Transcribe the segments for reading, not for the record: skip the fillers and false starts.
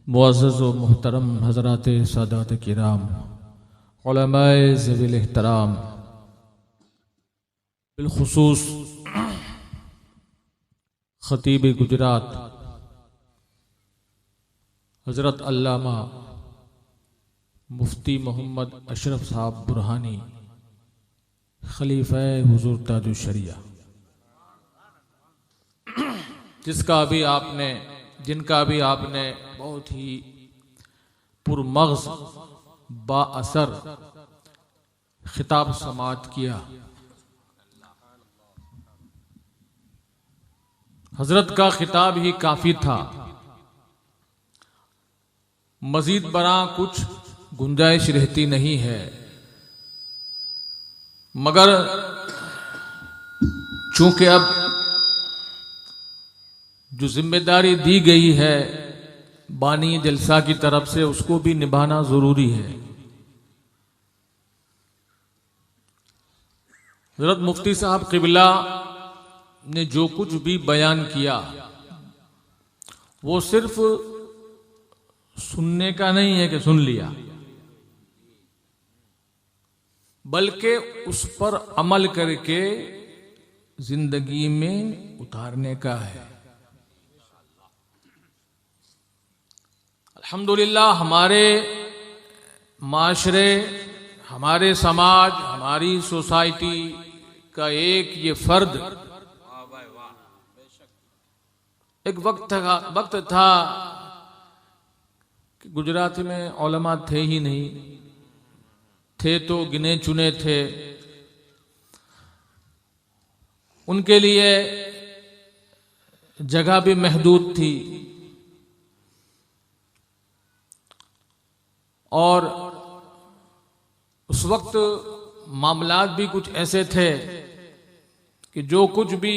मुअज़्ज़ज़ व मुहतरम हज़रात सादात किराम, उलमाए ज़वील एहतराम, बिलखुसूस ख़तीब गुजरात हज़रत अल्लामा मुफ्ती मोहम्मद अशरफ साहब बुरहानी खलीफ़ा हुज़ूर ताजुश शरिया, जिनका भी आपने बहुत ही पुरमग़ज़ बाअसर खिताब समाअत किया। हजरत का खिताब ही काफी था, मजीद बरा कुछ गुंजाइश रहती नहीं है, मगर चूंकि अब जो जिम्मेदारी दी गई है बानी जलसा की तरफ से, उसको भी निभाना जरूरी है। हज़रत मुफ्ती साहब क़िबला ने जो कुछ भी बयान किया वो सिर्फ सुनने का नहीं है कि सुन लिया, बल्कि उस पर अमल करके जिंदगी में उतारने का है। अल्हम्दुलिल्लाह हमारे माशरे, हमारे समाज, हमारी सोसाइटी का एक ये फर्द, एक वक्त था कि गुजरात में उलमा थे ही नहीं, थे तो गिने चुने थे। उनके लिए जगह भी महदूद थी और उस वक्त मामलात भी कुछ ऐसे थे कि जो कुछ भी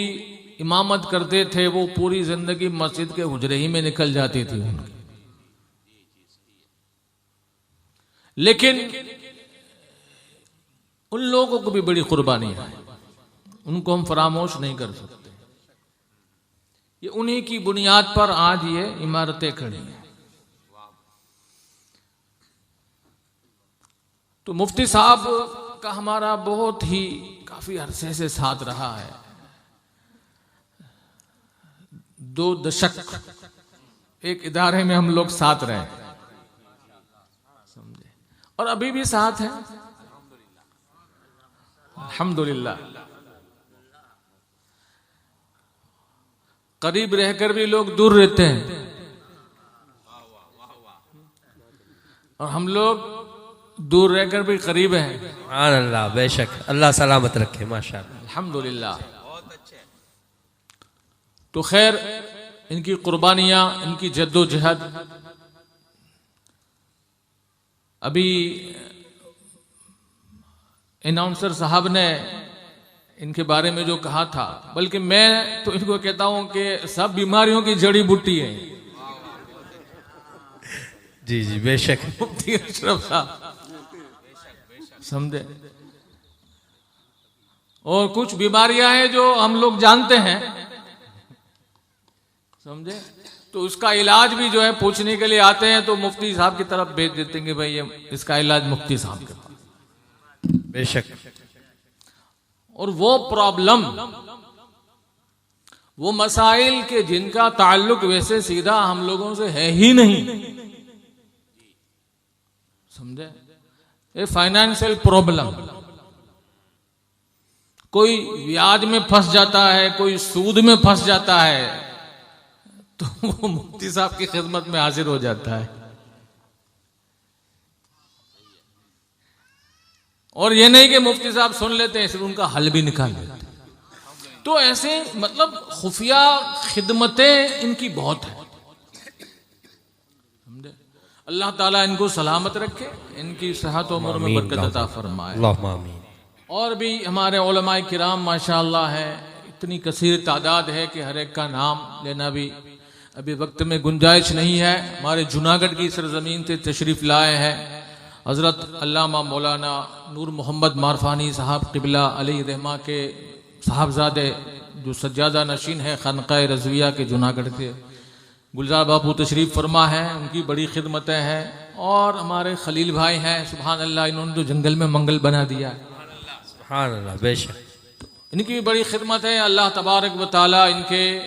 इमामत करते थे वो पूरी जिंदगी मस्जिद के हुजरे ही में निकल जाती थी उनकी। लेकिन उन लोगों को भी बड़ी कुर्बानी है, उनको हम फरामोश नहीं कर सकते। ये उन्हीं की बुनियाद पर आज ये इमारतें खड़ी हैं। तो मुफ्ती साहब का हमारा बहुत ही काफी अरसे से साथ रहा है, 2 दशक एक इदारे में हम लोग साथ रहे, समझे, और अभी भी साथ हैं अल्हम्दुलिल्लाह। करीब रहकर भी लोग दूर रहते हैं और हम लोग दूर रहकर भी करीब हैं। अल्लाह बेशक, अल्लाह सलामत रखे, माशाअल्लाह, अल्हम्दुलिल्लाह। तो खैर, इनकी कुर्बानियां, इनकी जद्दोजहद, अभी अनाउंसर साहब ने इनके बारे में जो कहा था, बल्कि मैं तो इनको कहता हूं कि सब बीमारियों की जड़ी बूटी है। जी जी बेशक, मुफ्ती अशरफ साहब, समझे। और कुछ बीमारियां हैं जो हम लोग जानते हैं, समझे, तो उसका इलाज भी जो है पूछने के लिए आते हैं तो मुफ्ती साहब की तरफ भेज देते हैं कि भाई ये इसका इलाज मुफ्ती साहब के पास। बेशक। और वो प्रॉब्लम, वो मसाइल के जिनका ताल्लुक वैसे सीधा हम लोगों से है ही नहीं, समझे, ये फाइनेंशियल प्रॉब्लम, कोई ब्याज में फंस जाता है, कोई सूद में फंस जाता है, तो वो मुफ्ती साहब की खिदमत में हाजिर हो जाता है। और ये नहीं कि मुफ्ती साहब सुन लेते हैं, सिर्फ उनका हल भी निकाल लेते हैं। तो ऐसे मतलब खुफिया खिदमतें इनकी बहुत है, समझे। अल्लाह ताला इनको सलामत रखे, इनकी सेहत और उम्र में बरकत अता फरमाए। अल्लाहुम्मा आमीन। और भी हमारे उलमाए किराम माशाअल्लाह है, इतनी कसीर तादाद है कि हर एक का नाम लेना भी अभी वक्त में गुंजाइश नहीं है। हमारे जूनागढ़ की सरजमीन से तशरीफ लाए हैं हजरत अल्लामा मौलाना नूर मोहम्मद मारफानी साहब क़िबला अलैहि रहमा के साहबजादे, जो सज्जादा नशीन है खानक़ाह रज़विया के जूनागढ़ के, गुलजार बापू तशरीफ फरमा है, उनकी बड़ी खिदमतें हैं। और हमारे खलील भाई हैं, सुभान अल्लाह, इन्होंने तो जंगल में मंगल बना दिया है। सुभान अल्लाह, बेशक। इनकी भी बड़ी खिदमत है। अल्लाह तबारक व तआला इनके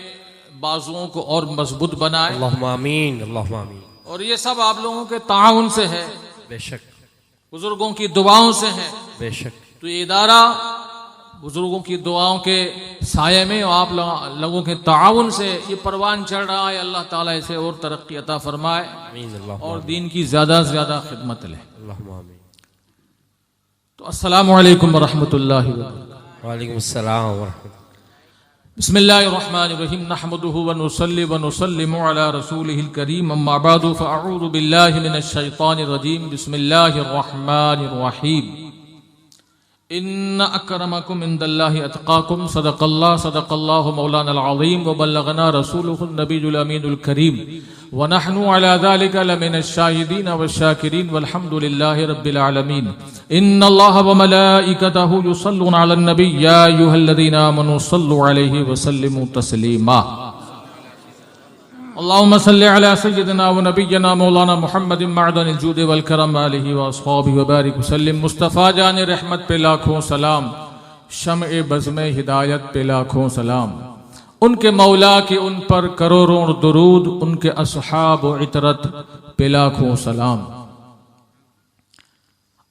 बाजुओं को और मजबूत बनाए। अल्लाहुम्मा आमीन, अल्लाहुम्मा आमीन। और ये सब आप लोगों के ताउन से है, बेशक, बुजुर्गों की दुआओं से है। बेशक। तो ये इदारा बुजुर्गों की दुआओं के साये में और आप लोगों के ताउन से ये परवान चढ़ रहा है। अल्लाह ताला इसे और तरक्की अता फरमाए आमीन, अल्लाहुम्मा और दीन की ज्यादा से ज्यादा खिदमत ले। अल्लाहुम्मा आमीन। तो अस्सलामु अलैकुम वरहमतुल्लाहि वबरकातुहू। वालेकुम अस्सलाम व रहमतुल्लाह। बिस्मिल्लाहिर्रहमानिर्रहीम, नहमदुहु व नुसल्ली व नुसल्लिमु अला रसूलिहिल करीम, अम्मा बअदु, फअऊज़ु बिल्लाहि मिनश शैतानिर रजीम, बिस्मिल्लाहिर्रहमानिर्रहीम। इन्न अक्रमकुम इंदल्लाहि अत्काकुम, सदक़ल्लाहु मौलाना अल-अज़ीम व बल्लगना रसूलुहुन नबियुल अमीनुल करीम व नहनु अला ज़ालिका लमिनश शाहिदीन वश-शाकिरीन वल्हम्दुलिल्लाहि रब्बिल आलमीन। इन्नल्लाह व मलाइकतहु युसल्लूना अलन नबी या अय्युहल्लज़ीना आमनू सल्लु अलैहि व सल्लिमू तस्लीमा। अल्लाहुम्मा सल्लि अला सय्यिदिना व नबिय्यिना मौलाना मुहम्मदिन मअदनिल जूदि वल करम आलिहि व अस्हाबिहि व बारिक वसल्लिम। मुस्तफ़ा जान रहमत पे लाखों सलाम, शम्ए बज़्म हिदायत पे लाखों सलाम। उनके मौला के उन पर करोड़ों दुरूद, उनके असहाब व इतरत पे लाखों सलाम।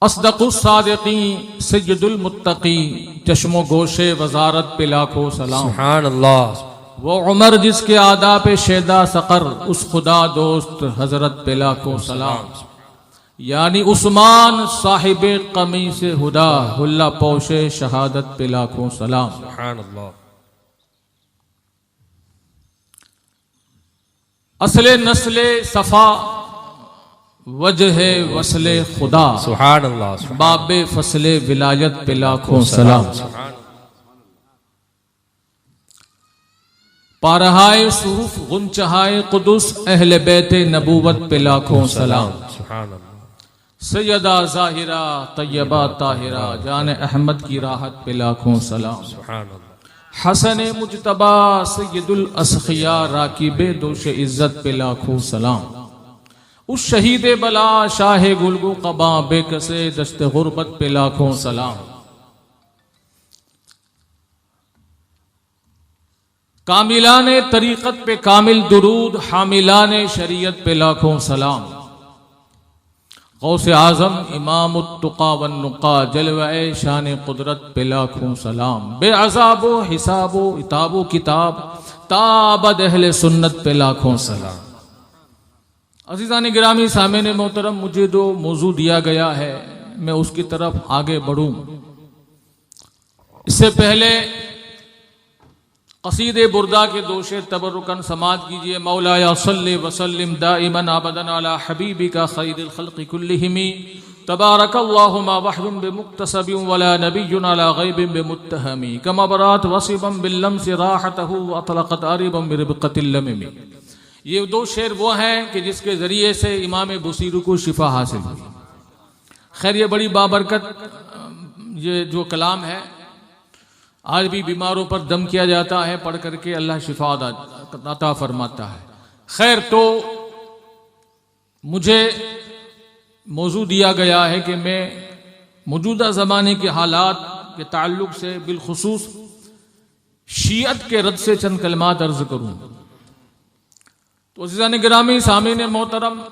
अस्दक़ुस सादिक़ीन सय्यदुल मुत्तक़ीन, चश्मो गोशे वज़ारत पे लाखों सलाम। सुभान अल्लाह। वो उमर जिसके आदा पे शेदा सकर, उस खुदा दोस्त हजरत पे लाखों सलाम। यानी उस्मान साहिबे कमीस हुदा, हुल्ला पोशे शहादत पे लाखों सलाम। सुभान अल्लाह। असले नस्ले सफा वजहे वसले खुदा, सुभान अल्लाह। बाबे फसले विलायत पे लाखों सलाम। पारहाए सुरूफ गुंचहाए कुदुस, अहले बैते नबूवत पे लाखों सलाम। सुभान अल्लाह। सैयदा ज़ाहिरा तैयबा ताहिरा, जान अहमद की राहत पे लाखों सलाम। सुभान अल्लाह। हसन मुजतबा सैयदुल असखिया, राकिबे दोष इज्जत पे लाखों सलाम। उस शहीद बला शाह गुलगु कबा, बेकसे दस्ते गुरबत पे लाखों सलाम। कामिलाने तरीक़त पे कामिल दुरूद, हामिलाने शरीयत पे लाखों सलाम। गौसे आज़म इमामुत्तुक़ा वन्नुक़ा, जलवे शान कुदरत पे लाखों सलाम। बेअज़ाबो हिसाबो इताबो किताब, ताबद अहले सुन्नत पे लाखों सलाम। अज़ीज़ान गिरामी सामने मोहतरम, मुझे जो मौजू दिया गया है मैं उसकी तरफ आगे बढ़ूं। इससे पहले क़सीदे बुर्दा के दोशे तबरुकन समात कीजिए। मौलाया सल्लि वसल्लिम दाइमन अबदन अला हबीबिका खैरिल खल्क़ि कुल्लिहिम, तबारकल्लाहु मा वहयुन बिमुक्तसबिन वला नबियुन अला गैबिन बिमुत्तहमी, कमा बरात वसिबम बिल्लम्सि राहतहु व अतलक़त आरिबम बिरिबक़तिल लममी। ये दो शेर वो हैं कि जिसके ज़रिए से इमाम बुसीरी को शिफा हासिल हुई। खैर ये बड़ी बाबरकत ये जो कलाम है, आज भी बीमारों पर दम किया जाता है, पढ़ करके अल्लाह शिफा अता फरमाता है। खैर, तो मुझे मौजू दिया गया है कि मैं मौजूदा ज़माने के हालात के ताल्लुक से बिलखुसूस शीयत के रद्द से चंद कलमात अर्ज करूँ। तो अज़ीज़ान गिरामी सामीन मोहतरम,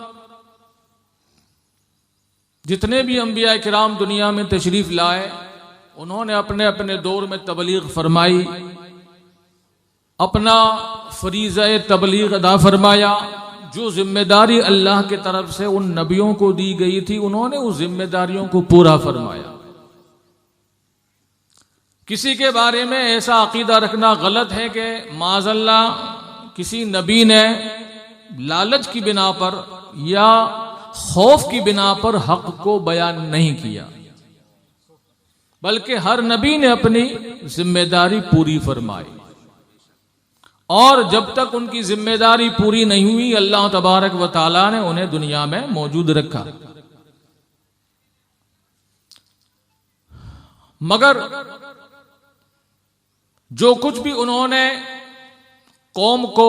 जितने भी अंबिया किराम दुनिया में तशरीफ़ लाए, उन्होंने अपने अपने दौर में तबलीग फरमाई, अपना फरीज़ा तबलीग अदा फरमाया। जो जिम्मेदारी अल्लाह की तरफ से उन नबियों को दी गई थी, उन्होंने उस जिम्मेदारियों को पूरा फरमाया। किसी के बारे में ऐसा अकीदा रखना गलत है कि माज़अल्लाह किसी नबी ने लालच की बिना पर या खौफ की बिना पर हक को बयान नहीं किया, बल्कि हर नबी ने अपनी जिम्मेदारी पूरी फरमाई। और जब तक उनकी जिम्मेदारी पूरी नहीं हुई, अल्लाह तबारक व तआला ने उन्हें दुनिया में मौजूद रखा। मगर जो कुछ भी उन्होंने कौम को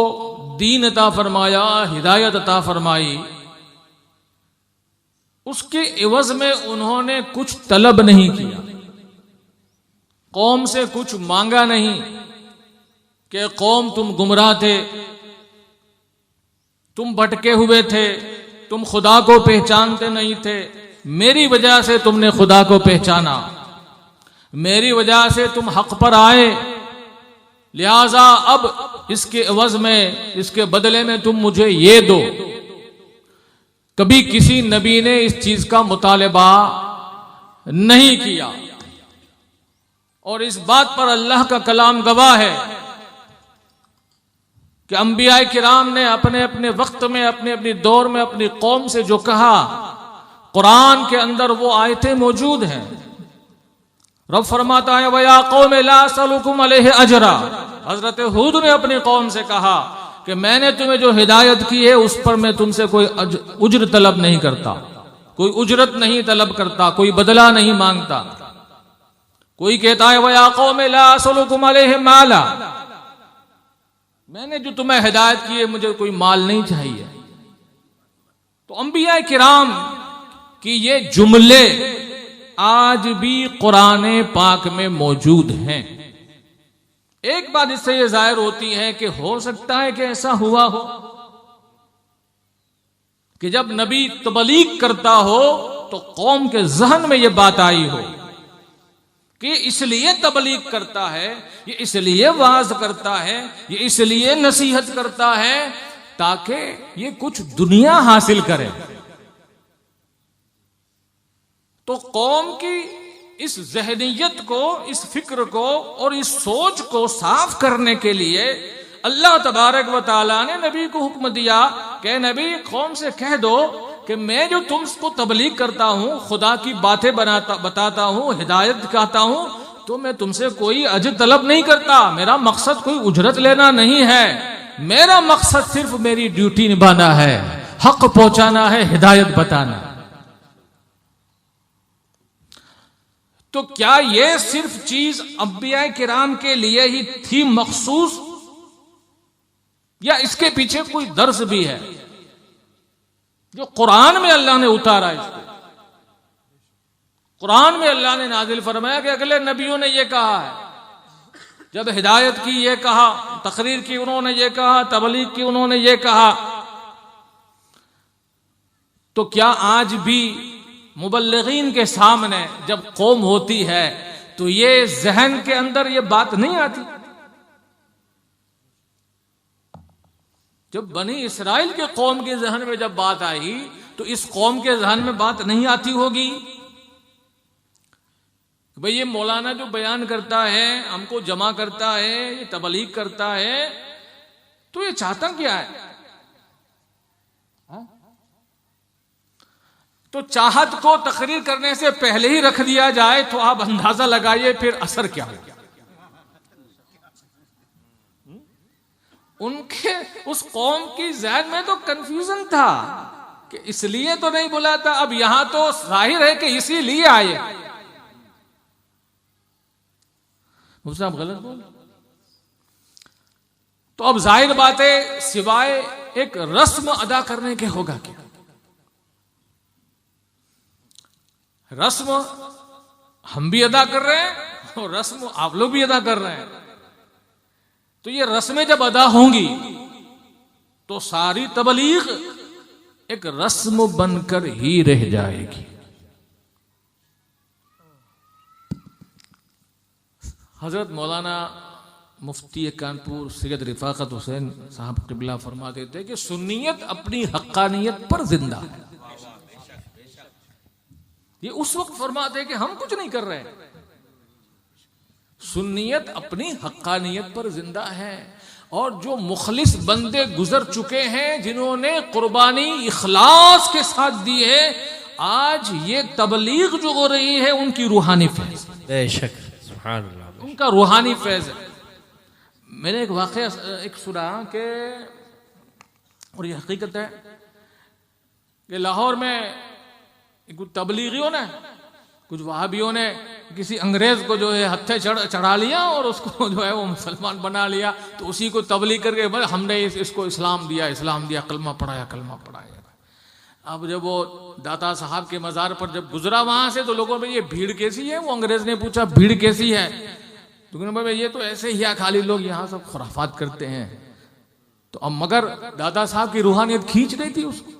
दीन अता फरमाया, हिदायत अता फरमाई, उसके एवज में उन्होंने कुछ तलब नहीं किया, कौम से कुछ मांगा नहीं कि कौम तुम गुमराह थे, तुम भटके हुए थे, तुम खुदा को पहचानते नहीं थे, मेरी वजह से तुमने खुदा को पहचाना, मेरी वजह से तुम हक पर आए, लिहाजा अब इसके एवज में, इसके बदले में तुम मुझे ये दो। कभी किसी नबी ने इस चीज का मुतालबा नहीं किया। और इस बात पर अल्लाह का कलाम गवाह है कि अंबिया किराम ने अपने अपने वक्त में, अपने अपने दौर में अपनी कौम से जो कहा, कुरान के अंदर वो आयतें मौजूद हैं। रब फरमाता है वया कौम ला असलुकुम अलैहि अजरा। हजरत हूद ने अपनी कौम से कहा कि मैंने तुम्हें जो हिदायत की है उस पर मैं तुमसे कोई उज्र तलब नहीं करता, कोई उजरत नहीं तलब करता, कोई बदला नहीं मांगता। कोई कहता है वया कौम ला असलुकुम अलैहि माला, मैंने जो तुम्हें हिदायत की है मुझे कोई माल नहीं चाहिए। तो अंबिया किराम की ये जुमले आज भी कुरान पाक में मौजूद हैं। एक बात इससे यह जाहिर होती है कि हो सकता है कि ऐसा हुआ हो कि जब नबी तबलीग करता हो तो कौम के जहन में यह बात आई हो कि इसलिए तबलीग करता है, ये इसलिए वाज करता है, ये इसलिए नसीहत करता है ताकि ये कुछ दुनिया हासिल करे। तो कौम की इस जहनियत को, इस फिक्र को और इस सोच को साफ करने के लिए अल्लाह तबारक व तआला ने नबी को हुक्म दिया कि नबी कौम से कह दो कि मैं जो तुमको तबलीग करता हूं, खुदा की बातें बताता हूं, हिदायत कहता हूं, तो मैं तुमसे कोई अजर तलब नहीं करता। मेरा मकसद कोई उजरत लेना नहीं है, मेरा मकसद सिर्फ मेरी ड्यूटी निभाना है, हक पहुंचाना है, हिदायत बताना। तो क्या यह सिर्फ चीज अंबिया किराम के लिए ही थी मखसूस, या इसके पीछे कोई दर्स भी है जो कुरान में अल्लाह ने उतारा? इसको कुरान में अल्लाह ने नाजिल फरमाया कि अगले नबियों ने यह कहा है, जब हिदायत की यह कहा, तकरीर की उन्होंने यह कहा, तबलीग की उन्होंने यह कहा। तो क्या आज भी मुबल्लिगीन के सामने जब कौम होती है तो ये जहन के अंदर ये बात नहीं आती? जब बनी इसराइल के कौम के जहन में जब बात आई तो इस कौम के जहन में बात नहीं आती होगी? भाई ये मौलाना जो बयान करता है, हमको जमा करता है, ये तबलीग करता है, तो ये चाहता क्या है? तो चाहत को तकरीर करने से पहले ही रख दिया जाए तो आप अंदाजा लगाइए फिर असर क्या होगा। उनके उस कौम की ज़हन में तो कंफ्यूजन था कि इसलिए तो नहीं बुलाया था, अब यहां तो जाहिर है कि इसीलिए आए। साहब गलत बोल। तो अब जाहिर बात है सिवाय एक रस्म अदा करने के होगा क्या? रस्म हम भी अदा कर रहे हैं और रस्म आप लोग भी अदा कर रहे हैं। तो ये रस्में जब अदा होंगी तो सारी तबलीग एक रस्म बनकर ही रह जाएगी। हजरत मौलाना मुफ्ती कानपुर सैयद रिफाकत हुसैन साहब क़िबला फरमा देते कि सुन्नियत अपनी हक्कानियत पर जिंदा है। ये उस वक्त फरमाते कि हम कुछ नहीं कर रहे हैं, सुन्नियत अपनी हक्कानियत पर जिंदा है। और जो मुखलिस बंदे गुजर चुके हैं, जिन्होंने कुर्बानी इखलास के साथ दी है, आज ये तबलीग जो हो रही है उनकी रूहानी फैज, बेशक सुभान अल्लाह, उनका रूहानी फैज है। मैंने एक वाकया एक सुना कि, और ये हकीकत है कि लाहौर में कुछ तबलीगियों ने, कुछ वहाबियों ने किसी अंग्रेज को जो है हत्थे चढ़ा लिया और उसको जो है वो मुसलमान बना लिया, तो उसी को तबलीग करके भाई हमने इसको इस्लाम दिया, कलमा पढ़ाया। अब जब वो दाता साहब के मज़ार पर जब गुजरा वहां से, तो लोगों में ये भीड़ कैसी है, वो अंग्रेज ने पूछा भीड़ कैसी है, तो भाई ये तो ऐसे ही खाली लोग यहाँ सब खुराफात करते हैं। तो अब मगर दादा साहब की रूहानियत खींच रही थी उसको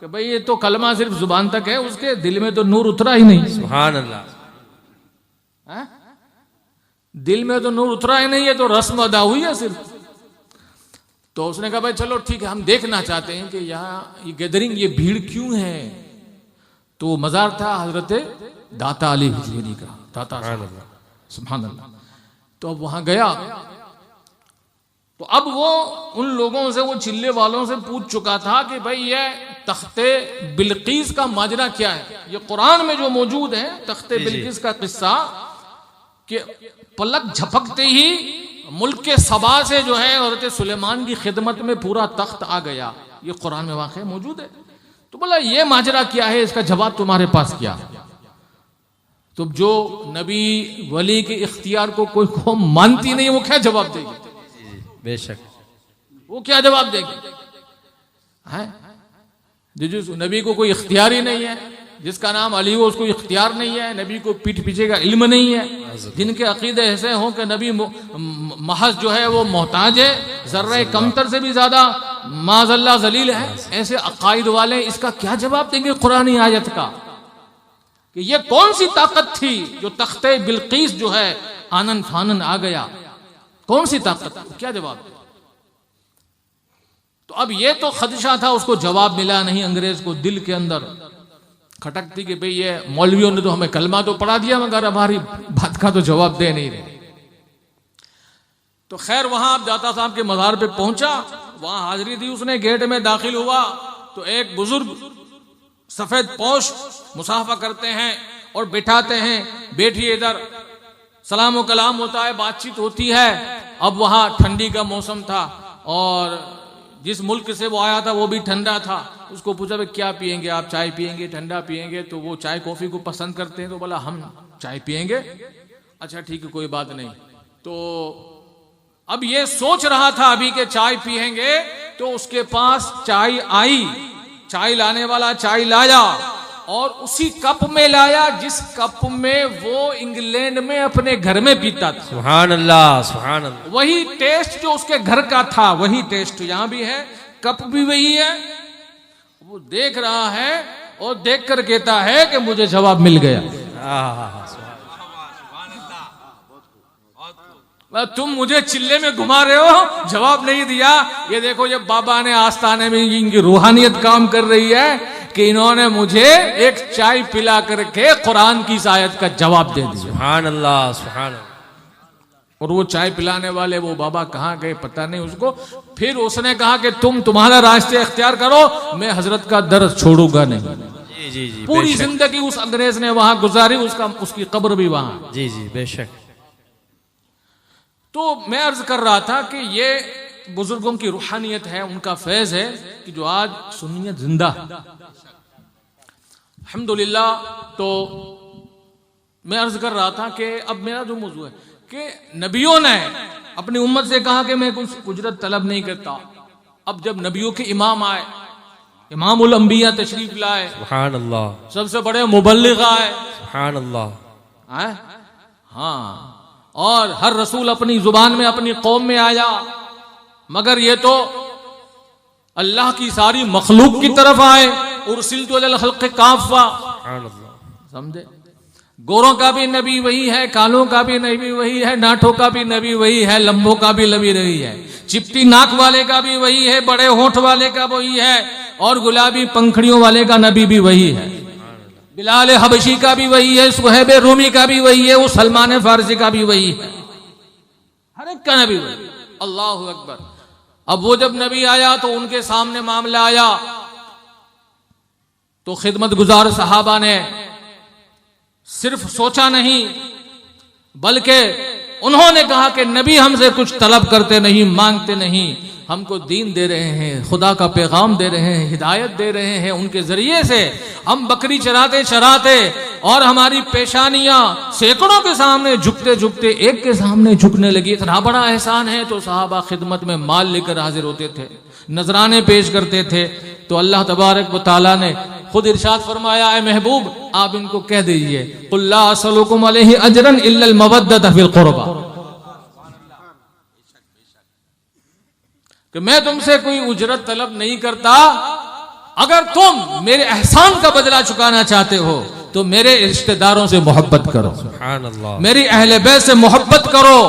कि भाई ये तो कलमा सिर्फ जुबान तक है, उसके दिल में तो नूर उतरा ही नहीं। सुभान अल्लाह। दिल में तो नूर उतरा ही नहीं है, तो रस्म अदा हुई है सिर्फ। तो उसने कहा भाई चलो ठीक है, हम देखना चाहते हैं कि यहाँ ये गैदरिंग, ये भीड़ क्यों है। तो वो मजार था हजरत दाता अली हुजैरी का, दाता सुभान अल्लाह। तो अब वहां गया, तो अब वो उन लोगों से, वो चिल्ले वालों से पूछ चुका था कि भाई ये तख्ते बिल्कीस का माजरा क्या है। ये कुरान में जो मौजूद है तख्ते बिल्कीस का किस्सा, कि पलक झपकते ही मुल्क के सबा से जो है हज़रत सुलेमान की खिदमत में पूरा तख्त आ गया। ये कुरान में वाक़या मौजूद है। तो बोला ये माजरा क्या है, इसका जवाब तुम्हारे पास क्या। तो जो नबी वली के इख्तियार को कोई कौम मानती नहीं, वो क्या जवाब देगी। बेशक वो क्या जवाब देगी है। जिस नबी को कोई इख्तियार ही नहीं है, जिसका नाम अली हो उसको इख्तियार नहीं है, नबी को पीठ पीछे का इल्म नहीं है, जिनके अकीदे ऐसे हों कि नबी महज जो है वो मोहताज है, जर्रे कमतर से भी ज्यादा माज़ल्ला जलील है, ऐसे अकायद वाले इसका क्या जवाब देंगे कुरानी आयत का कि ये कौन सी ताकत थी जो तख्ते बिल्कीस जो है आनन फानन आ गया, कौन सी ताकत, क्या जवाब दे। तो अब ये तो खदशा था, उसको जवाब मिला नहीं। अंग्रेज को दिल के अंदर खटकती कि भाई ये मौलवियों ने तो हमें कलमा तो पढ़ा दिया, मगर हमारी बात का तो जवाब दे नहीं रहे। तो खैर वहां आप दाता साहब के मज़ार पे पहुंचा, वहां हाजिरी दी उसने, गेट में दाखिल हुआ तो एक बुजुर्ग सफेद पोश मुसाफा करते हैं और बिठाते हैं, बैठिए इधर, सलाम कलाम होता है, बातचीत होती है। अब वहां ठंडी का मौसम था और जिस मुल्क से वो आया था वो भी ठंडा था। उसको पूछा भाई क्या पिएंगे आप, चाय पिएंगे, ठंडा पिएंगे। तो वो चाय कॉफी को पसंद करते हैं, तो बोला हम चाय पिएंगे। अच्छा ठीक है कोई बात नहीं। तो अब ये सोच रहा था अभी के चाय पिएंगे, तो उसके पास चाय आई, चाय लाने वाला चाय लाया और उसी कप में लाया जिस कप में वो इंग्लैंड में अपने घर में पीता था। सुभान अल्लाह, सुभान अल्लाह। वही टेस्ट जो उसके घर का था वही टेस्ट यहां भी है, कप भी वही है। वो देख रहा है और देखकर कहता है कि मुझे जवाब मिल गया। तुम मुझे चिल्ले में घुमा रहे हो, जवाब नहीं दिया। ये देखो ये बाबा ने आस्थाने में इनकी रूहानियत काम कर रही है कि इन्होंने मुझे एक चाय पिला करके कुरान की इस आयत का जवाब दे दिया। सुभान अल्लाह, सुभान अल्लाह। और वो चाय पिलाने वाले वो बाबा कहाँ गए पता नहीं उसको। फिर उसने कहा कि तुम्हारा रास्ते इख्तियार करो, मैं हजरत का दर्द छोड़ूंगा नहीं। जी जी जी, पूरी जिंदगी उस अंग्रेज ने वहां गुजारी, उसकी कब्र भी वहां। जी जी बेशक। तो मैं अर्ज कर रहा था कि ये बुजुर्गों की रूहानियत है, उनका फैज है कि जो आज सुन्नियत जिंदा है अल्हम्दुलिल्लाह। तो मैं अर्ज कर रहा था कि अब मेरा जो मौजू है कि नबियों ने अपनी उम्मत से कहा कि मैं कुछ उजरत तलब नहीं करता। अब जब नबियों के इमाम आए, इमामुल अंबिया तशरीफ लाए, सुभान अल्लाह, सबसे बड़े मुबल्लिग आए, सुभान अल्लाह। हाँ, और हर रसूल अपनी जुबान में अपनी कौम में आया, मगर ये तो अल्लाह की सारी मखलूक की तरफ आए। उरसिलतु अलल खल्क़ि काफ़ा, समझे। गोरों का भी नबी वही है, कालों का भी नबी वही है, नाठों का भी नबी वही है, लंबों का भी नबी वही है, चिपटी नाक वाले का भी वही है, बड़े होठ वाले का वही है, और गुलाबी पंखड़ियों वाले का नबी भी वही है। बिलाल हबशी का भी वही है, सुहैब रूमी का भी वही है, वो सलमान फारसी का भी वही है, हर एक का नबी वही। अल्लाहु अकबर। अब वो जब नबी आया तो उनके सामने मामला आया, तो खिदमत गुजार सहाबा ने सिर्फ सोचा नहीं बल्कि उन्होंने कहा कि नबी हमसे कुछ तलब करते नहीं, मांगते नहीं, हमको दीन दे रहे हैं, खुदा का पैगाम दे रहे हैं, हिदायत दे रहे हैं। उनके जरिए से हम बकरी चराते चराते और हमारी पेशानियां सैकड़ों के सामने झुकते झुकते एक के सामने झुकने लगी। इतना बड़ा एहसान है। तो साहबा खिदमत में माल लेकर हाजिर होते थे, नजराने पेश करते थे। तो अल्लाह तबारक व तआला ने खुद इरशाद फरमाया, ए महबूब आप इनको कह दीजिए, कुल ला असलुकुम अलैहि अजरन इल्ला अल मवद्दत फिल कुर्बा, कि मैं तुमसे कोई उजरत तलब नहीं करता। अगर तुम मेरे एहसान का बदला चुकाना चाहते हो तो मेरे रिश्तेदारों से मोहब्बत करो, सुभान अल्लाह, मेरी अहले बैत से मोहब्बत करो।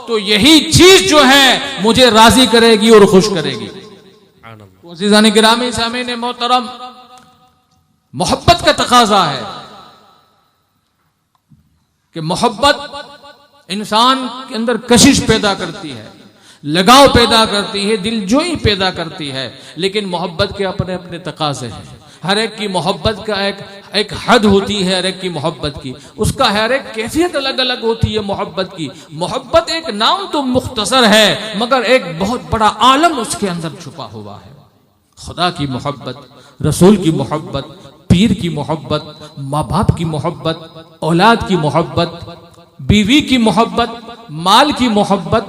तो यही चीज जो है मुझे राजी करेगी और खुश करेगी। अज़ीज़ान गिरामी सामीन मोहतरम, मोहब्बत का तकाजा है कि मोहब्बत इंसान के अंदर कशिश पैदा करती है, लगाव पैदा करती है, दिलजोई पैदा करती है। लेकिन मोहब्बत के अपने अपने तकाजे हैं। हर एक की मोहब्बत का एक हद होती है, हर एक की मोहब्बत की, उसका हर एक कैफियत अलग अलग होती है मोहब्बत की। मोहब्बत एक नाम तो मुख्तसर है, मगर एक बहुत बड़ा आलम उसके अंदर छुपा हुआ है। खुदा की मोहब्बत, रसूल की मोहब्बत, पीर की मोहब्बत, माँ बाप की मोहब्बत, औलाद की मोहब्बत, बीवी की मोहब्बत, माल की मोहब्बत,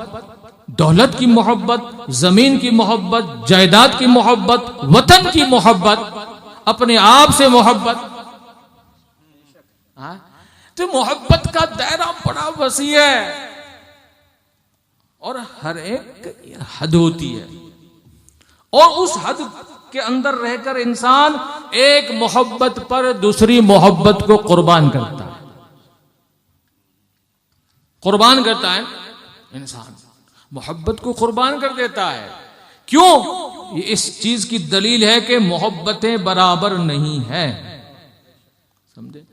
दौलत की मोहब्बत, जमीन की मोहब्बत, जायदाद की मोहब्बत, वतन की मोहब्बत, अपने आप से मोहब्बत। तो मोहब्बत का दायरा बड़ा वसी है और हर एक हद होती है, और उस हद के अंदर रहकर इंसान एक मोहब्बत पर दूसरी मोहब्बत को कुर्बान करता है। कुर्बान करता है इंसान, मोहब्बत को कुर्बान कर देता है। क्यों? ये इस चीज की दलील है कि मोहब्बतें बराबर नहीं है। समझे?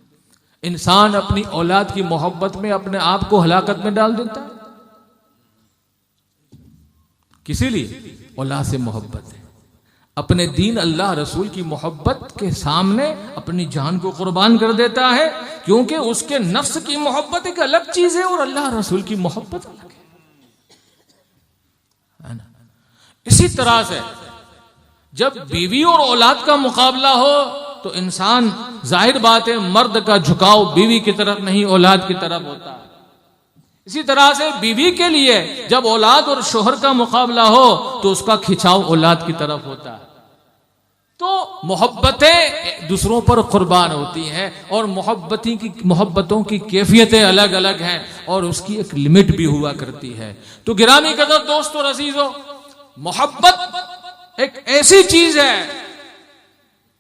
इंसान अपनी औलाद की मोहब्बत में अपने आप को हलाकत में डाल देता है। किसी लिए? औलाद से मोहब्बत है। अपने दीन अल्लाह रसूल की मोहब्बत के सामने अपनी जान को कुर्बान कर देता है, क्योंकि उसके नफ्स की मोहब्बत एक अलग चीज है और अल्लाह रसूल की मोहब्बत अलग है ना। इसी तरह से जब बीवी और औलाद का मुकाबला हो तो इंसान, जाहिर बात है, मर्द का झुकाव बीवी की तरफ नहीं औलाद की तरफ होता है। इसी तरह से बीवी के लिए जब औलाद और शोहर का मुकाबला हो तो उसका खिंचाव औलाद की तरफ होता है। तो मोहब्बतें दूसरों पर कुर्बान होती हैं और मोहब्बतों की कैफियतें अलग अलग हैं और उसकी एक लिमिट भी हुआ करती है। तो गिरामी कदर दोस्तों और अजीजों, मोहब्बत एक ऐसी चीज है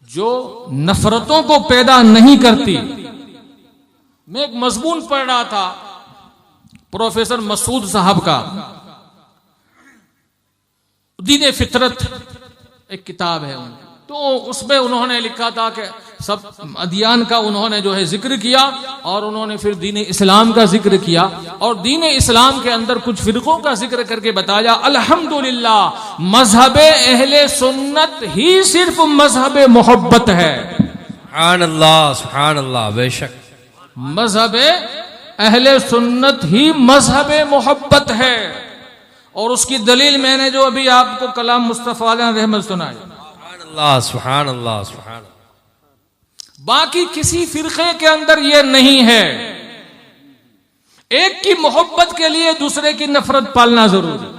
जो नफरतों को पैदा नहीं करती। मैं एक मजमून पढ़ रहा था प्रोफेसर मसूद साहब का, दीन फितरत एक किताब है उनकी। तो उसमें उन्होंने लिखा था कि सब अदियान का उन्होंने जो है जिक्र किया और उन्होंने फिर दीन इस्लाम का जिक्र किया और दीन इस्लाम के अंदर कुछ फिरकों का जिक्र करके बताया, अल्हम्दुलिल्लाह मजहबे अहले सुन्नत ही सिर्फ मजहबे मोहब्बत है। सुभान अल्लाह, बेशक मजहबे अहले सुन्नत ही मजहबे मोहब्बत है। और उसकी दलील मैंने जो अभी आपको कलाम मुस्तफा रहमत सुनाई। सुभान अल्लाह, सुभान। बाकी किसी फिरके के अंदर यह नहीं है। एक की मोहब्बत के लिए दूसरे की नफरत पालना जरूरी।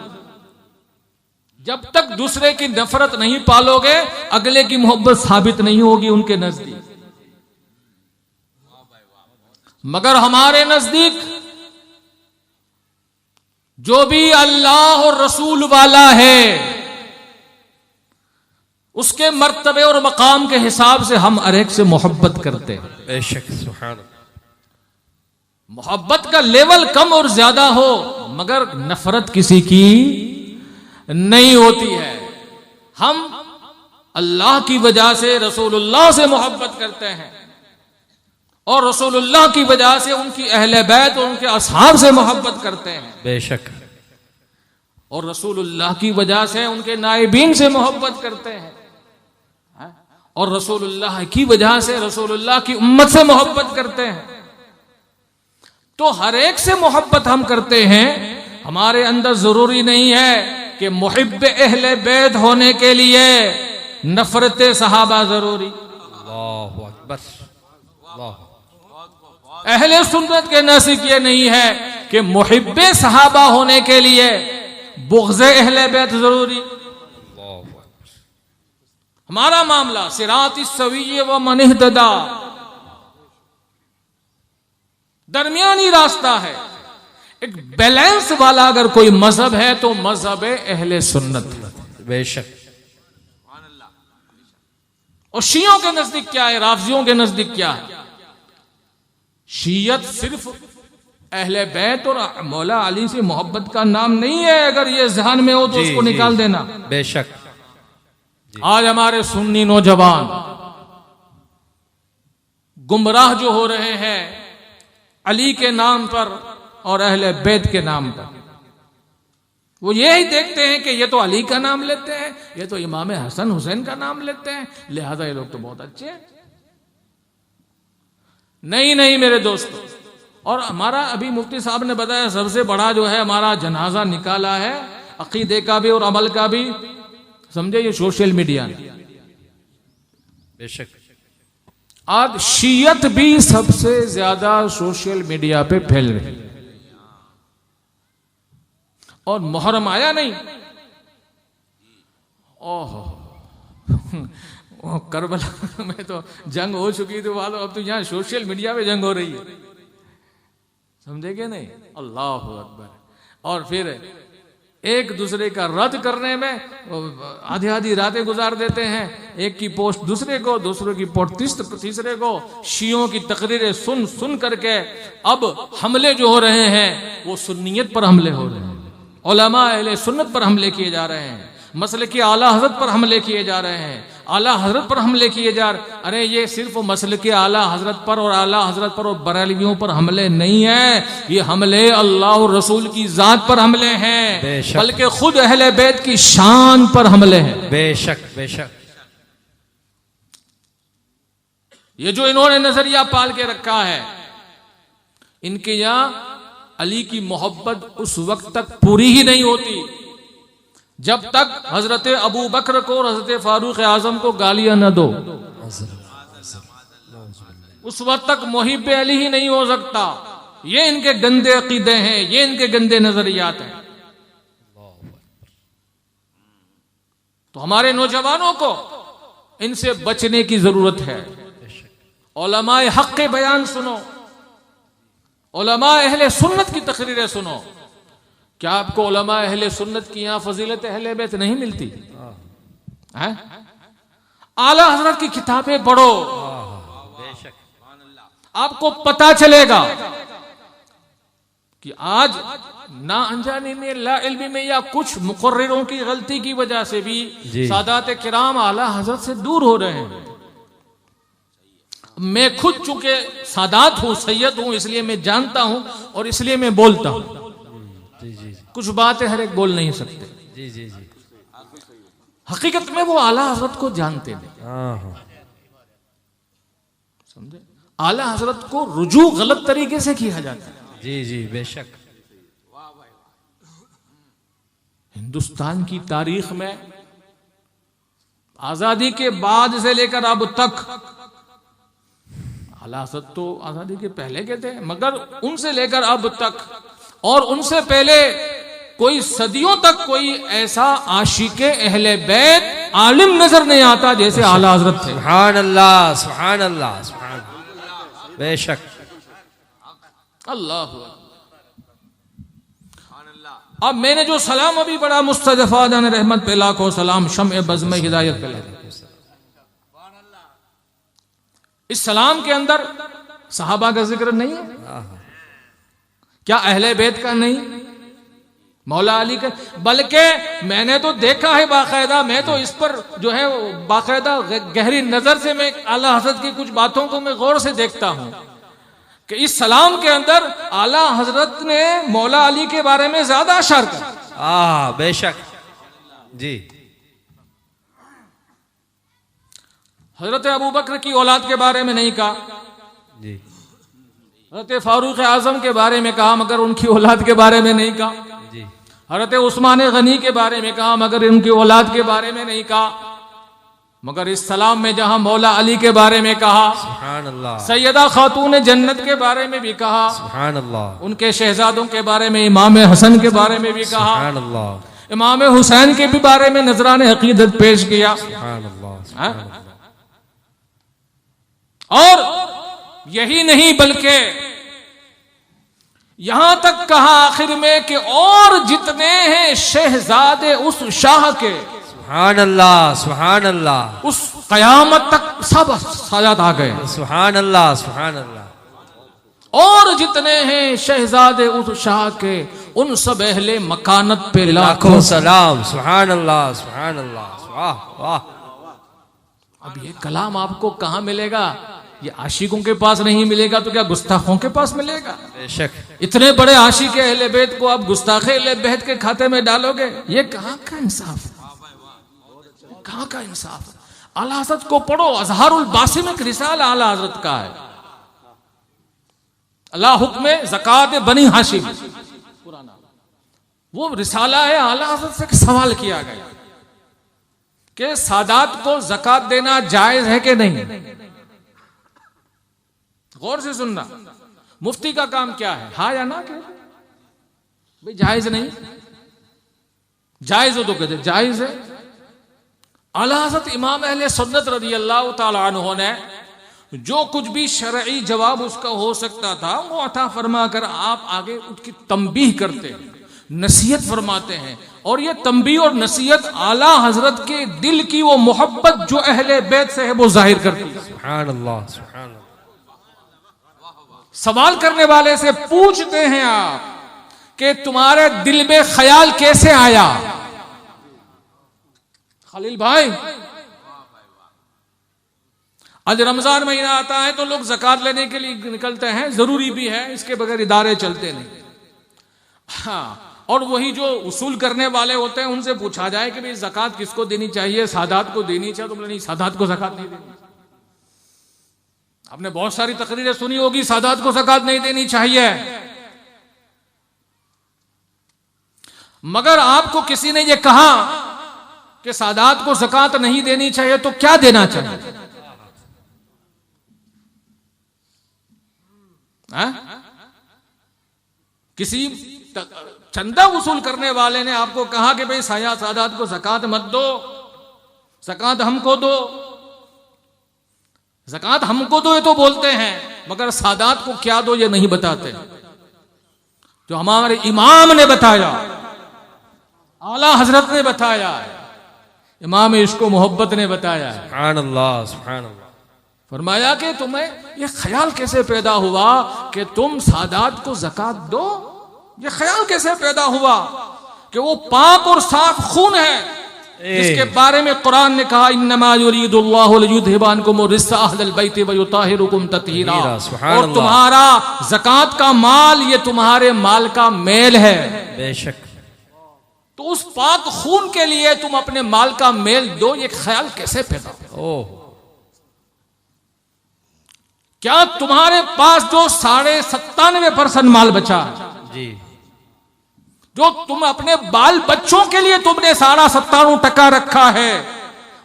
जब तक दूसरे की नफरत नहीं पालोगे अगले की मोहब्बत साबित नहीं होगी उनके नजदीक। मगर हमारे नजदीक जो भी अल्लाह और रसूल वाला है उसके मर्तबे और मकाम के हिसाब से हम हर एक से मोहब्बत करते हैं। बेशक, सुभान। मोहब्बत का लेवल कम और ज्यादा हो मगर नफरत किसी की नहीं होती है। हम अल्लाह की वजह से रसूलुल्लाह से मोहब्बत करते हैं और रसूलुल्लाह की वजह से उनकी अहले बैत और उनके असहाब से मोहब्बत करते हैं। बेशक। और रसूलुल्लाह की वजह से उनके नाइबीन से मोहब्बत करते हैं और रसूलुल्लाह की वजह से रसूलुल्लाह की उम्मत से मोहब्बत करते हैं। तो हर एक से मोहब्बत हम करते हैं। हमारे अंदर जरूरी नहीं है कि मुहिब्ब अहले बैत होने के लिए नफरत सहाबा जरूरी। अल्लाहु अकबर। अल्लाह। अहले सुन्नत के नज़दीक ये नहीं है कि मुहिब्ब सहाबा होने के लिए बुग़्ज़ अहले बैत जरूरी। हमारा मामला सिरात सवी व मन इहतदा, दरमियानी रास्ता है। एक बैलेंस वाला अगर कोई मजहब है तो मजहब अहले सुन्नत है। बेशक। और शियों के नजदीक क्या है, राफजियों के नजदीक क्या है? शीयत सिर्फ अहले बैत और मौला अली से मोहब्बत का नाम नहीं है। अगर ये ज़हन में हो तो उसको निकाल देना। बेशक। आज हमारे सुन्नी नौजवान गुमराह जो हो रहे हैं अली के नाम पर और अहले बैत के नाम पर, वो यही देखते हैं कि ये तो अली का नाम लेते हैं, ये तो इमाम हसन हुसैन का नाम लेते हैं, लिहाजा ये लोग तो बहुत अच्छे हैं। नहीं नहीं मेरे दोस्तों, और हमारा अभी मुफ्ती साहब ने बताया सबसे बड़ा जो है हमारा जनाजा निकाला है अकीदे का भी और अमल का भी, समझे, ये सोशल मीडिया ने। बेशक। आज शीयत भी सबसे ज्यादा सोशल मीडिया पे फैल रही है। और मुहर्रम आया नहीं, ओहो करबला में तो जंग हो चुकी थी, वालों अब तो यहां सोशल मीडिया पे जंग हो रही है, समझे क्या नहीं? अल्लाह अकबर। और फिर एक दूसरे का रद्द करने में आधी आधी रातें गुजार देते हैं। एक की पोस्ट दूसरे को, दूसरे की पोस्ट तीसरे को। शियों की तकरीरें सुन सुन करके अब हमले जो हो रहे हैं वो सुन्नियत पर हमले हो रहे हैं, उलमा अहले सुन्नत पर हमले किए जा रहे हैं, मसले की आला हजरत पर हमले किए जा रहे हैं, आला हजरत पर हमले किए जा रहे। अरे ये सिर्फ मसले के आला हजरत पर और आला हजरत पर और बरेलवियों पर हमले नहीं है, ये हमले अल्लाह और रसूल की जात पर हमले हैं, बल्कि खुद अहले बैत की शान पर हमले हैं। बेशक बेशक। ये जो इन्होंने नजरिया पाल के रखा है, इनके यहां अली की मोहब्बत उस वक्त तक पूरी ही नहीं होती जब तक हजरत अबू बकर को और हजरत फारूक आजम को गालियां न दो। उस वक्त तक मुहिब अली ही नहीं हो सकता। ये इनके गंदे अकीदे हैं, ये इनके गंदे नजरियात हैं। तो हमारे नौजवानों को इनसे बचने की जरूरत है। उलमाए हक के बयान सुनो, उलमाए अहले सुन्नत की तकरीरें सुनो। क्या आपको उलमा अहले सुन्नत की यहां फजीलत अहले बैत नहीं मिलती है? आला हजरत की किताबें पढ़ो, आपको पता चलेगा कि आज ना अनजाने में, ला इल्मी में या कुछ मुकर्रिरों की गलती की वजह से भी सादात किराम आला हजरत से दूर हो रहे हैं। मैं खुद चूंकि सादात हूं, सैयद हूं, इसलिए मैं जानता हूं और इसलिए मैं बोलता हूं। कुछ बातें हर एक बोल नहीं सकते। जी जी जी। हकीकत में वो आला हजरत को जानते नहीं, समझे? आला हजरत को रुजू गलत तरीके से किया जाता है। जी जी बेशक। हिंदुस्तान की तारीख में आजादी के बाद से लेकर अब तक, आला हजरत तो आजादी के पहले के थे, मगर उनसे लेकर अब तक और उनसे पहले कोई सदियों तक कोई ऐसा आशिके अहले बैत आलिम नजर नहीं आता जैसे आला हजरत थे। सुभान अल्लाह सुभान अल्लाह सुभान अल्लाह। बेशक। अल्लाह। अब मैंने जो सलाम अभी बड़ा मुस्तजफा जान रहमत पे लाखों सलाम, शम्ए बज़्म हिदायत पे लगा, इस सलाम के अंदर सहाबा का जिक्र नहीं है क्या? अहले बैत का नहीं, मौला अली का? बल्कि मैंने तो देखा है बाकायदा, मैं तो इस पर जो है बाकायदा गहरी नजर से मैं आला हजरत की कुछ बातों को मैं गौर से देखता हूं कि इस सलाम के अंदर आला हजरत ने मौला अली के बारे में ज्यादा अशार कर। बेशक जी। हजरत अबू बकर की औलाद के बारे में नहीं कहा जी, हजरत फारूक आजम के बारे में कहा, मगर उनकी औलाद के बारे में नहीं कहा। जी। हज़रत उस्मान गनी के बारे में कहा मगर उनकी औलाद के बारे में नहीं कहा। मगर इस सलाम में जहां मौला अली के बारे में कहा, सुभान अल्लाह, सैयदा खातून जन्नत के बारे में भी कहा, सुभान अल्लाह, उनके शहजादों के बारे में, इमाम हसन के बारे में भी कहा, सुभान अल्लाह, इमाम हुसैन के भी बारे में नजरान अकीदत पेश किया। सुभान अल्लाह, सुभान अल्लाह। और यही नहीं बल्कि यहां तक कहा आखिर में कि और जितने हैं शहजादे उस शाह के, सुभान अल्लाह, सुभान अल्लाह, उस कयामत तक सब साजाद आ गए। सुभान अल्लाह, सुभान अल्लाह। और जितने हैं शहजादे उस शाह के, उन सब अहले मकानत पे लाखों सलाम। सुभान अल्लाह, सुभान अल्लाह, वाह वाह। अब ये कलाम आपको कहां मिलेगा? ये आशिकों के पास नहीं मिलेगा तो क्या गुस्ताखों के पास मिलेगा? बेशक। इतने बड़े आशिक अहले बैत को आप गुस्ताखे अहले बैत के खाते में डालोगे? ये कहां का इंसाफ, कहां का इंसाफ? आला हज़रत को पढ़ो, अज़हारुल बासिम एक रिसाला आला हज़रत का है। अल्लाह हुक्म ज़कात बनी हाशिम पुराना वो रिसाला है। आला हज़रत से सवाल किया गया कि सादात को ज़कात देना जायज है कि नहीं? गौर से सुनना, मुफ्ती का काम क्या है? हाँ या ना कह भाई जायज नहीं, जायज हो तो कहते जायज है। आला हज़रत इमाम अहले सुन्नत रज़ी अल्लाह तआला अन्हु ने जो कुछ भी शरई जवाब उसका हो सकता था वो अता फरमा कर आप आगे उसकी तंबीह करते हैं, नसीहत फरमाते हैं। और ये तंबीह और नसीहत आला हज़रत के दिल की वो मोहब्बत जो अहले बैत से है वो जाहिर करती है। सुभान अल्लाह, सुभान अल्लाह। सवाल करने वाले से पूछते हैं आप कि तुम्हारे दिल में ख्याल कैसे आया? खलील भाई, आज रमजान महीना आता है तो लोग ज़कात लेने के लिए निकलते हैं, जरूरी भी है, इसके बगैर इदारे चलते नहीं। हाँ, और वही जो उसूल करने वाले होते हैं उनसे पूछा जाए कि भाई ज़कात किसको देनी चाहिए? सादात को देनी चाहिए। तो बोले नहीं, सादात को ज़कात नहीं देनी। आपने बहुत सारी तकरीरें सुनी होगी, सादात को ज़कात नहीं देनी चाहिए। मगर आपको किसी ने यह कहा कि सादात को ज़कात नहीं देनी चाहिए तो क्या देना चाहिए? किसी चंदा वसूल करने वाले ने आपको कहा कि भाई सादात को ज़कात मत दो, ज़कात हमको दो। ज़कात हमको दो ये तो बोलते हैं, मगर सादात को क्या दो ये नहीं बताते। जो हमारे इमाम ने बताया, आला हज़रत ने बताया है, इमाम इश्क व मोहब्बत ने बताया है। सुभान अल्लाह, सुभान अल्लाह। फरमाया कि तुम्हें यह ख्याल कैसे पैदा हुआ कि तुम सादात को ज़कात दो? यह ख्याल कैसे पैदा हुआ कि वो पाक और साफ खून है जिसके बारे में कुरान ने कहा इन्नमा युरीदुल्लाहु लियुज़हिबा अन्कुम रिज्सा अहलल बैति व युताहिरुकुम तत्हीरा। और तुम्हारा ज़कात का माल ये तुम्हारे माल का मेल है। बेशक। तो उस पाक खून के लिए तुम अपने माल का मेल दो, ये ख्याल कैसे पैदा हुआ? ओह, क्या तुम्हारे पास जो 97.5% माल बचा जी, जो तुम अपने बाल बच्चों के लिए तुमने 97% रखा है,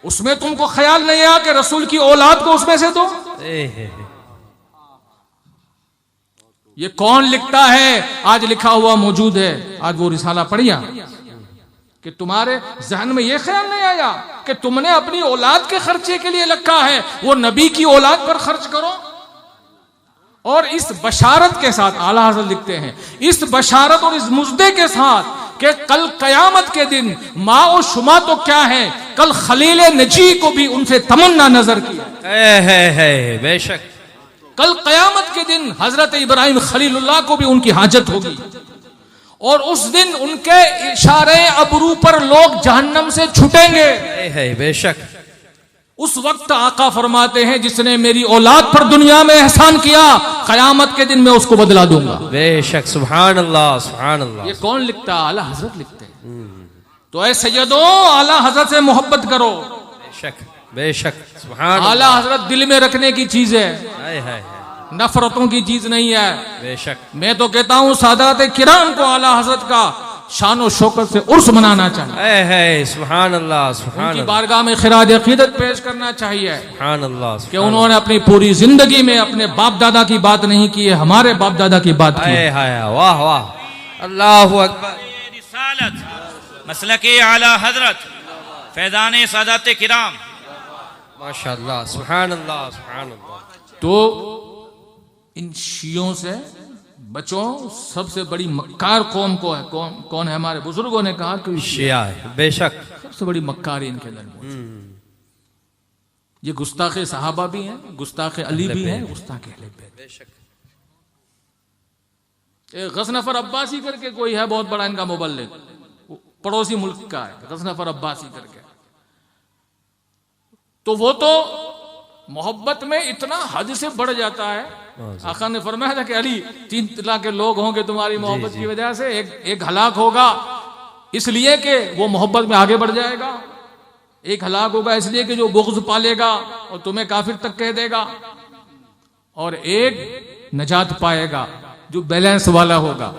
उसमें तुमको ख्याल नहीं आया कि रसूल की औलाद को उसमें से दो? ये कौन लिखता है? आज लिखा हुआ मौजूद है, आज वो रिसाला पढ़िया कि तुम्हारे जहन में ये ख्याल नहीं आया कि तुमने अपनी औलाद के खर्चे के लिए रखा है, वो नबी की औलाद पर खर्च करो। और इस बशारत के साथ आला हज़रत लिखते हैं, इस बशारत और इस मुजदे के साथ कि कल कयामत के दिन माँ और शुमा तो क्या है, कल खलील नजी को भी उनसे तमन्ना नजर की है। बेशक। कल कयामत के दिन हजरत इब्राहिम खलीलुल्लाह को भी उनकी हाजत होगी। और उस दिन उनके इशारे अबरू पर लोग जहन्नम से छूटेंगे। बेशक। उस वक्त आका फरमाते हैं जिसने मेरी औलाद पर दुनिया में एहसान किया, कयामत के दिन मैं उसको बदला दूंगा। बेशक। सुभान अल्लाह, सुभान अल्लाह। ये कौन लिखता है? आला हज़रत लिखते हैं। तो ऐ सैयदो, आला हज़रत से मोहब्बत करो। बेशक, बेशक। सुभान आला हज़रत दिल में रखने की चीज है, है। नफरतों की चीज नहीं है। बेशक। मैं तो कहता हूं सादात किराम को आला हज़रत का शान और शौकत से उर्स मनाना चाहिए, है सुभान अल्लाह सुभान उनकी अल्लाह बारगाह में खिराज अकीदत पेश करना चाहिए सुभान अल्लाह कि उन्होंने अपनी पूरी जिंदगी में अपने बाप दादा की बात नहीं की है, हमारे बाप दादा की बात की है। है वाह वाह अल्लाहु अकबर। रिसालत मसलके आला हजरत फैजान सादात किराम माशाअल्लाह सुभान अल्लाह सुभान अल्लाह। तो इन शियों से बचो। सबसे बड़ी मक्कार कौम को है, कौन है? हमारे बुजुर्गों ने कहा कि शिया है बेशक, सबसे बड़ी मक्कारी इनके अंदर मौजूद है। ये गुस्ताखे सहाबा भी हैं, गुस्ताखे अली भी हैं, गुस्ताखे अहले बैत। एक गजनफर अब्बासी करके कोई है, बहुत बड़ा इनका मुबल्लिग, पड़ोसी मुल्क का है, गजनफर अब्बासी करके। तो वो तो मोहब्बत में इतना हद से बढ़ जाता है। आका ने फरमाया था कि अली 3 तरह के लोग होंगे तुम्हारी मोहब्बत की वजह से। एक हलाक होगा इसलिए कि वो मोहब्बत में आगे बढ़ जाएगा, एक हलाक होगा इसलिए कि जो बुग़्ज़ पालेगा और तुम्हें काफिर तक कह देगा, और एक नजात पाएगा जो बैलेंस वाला होगा।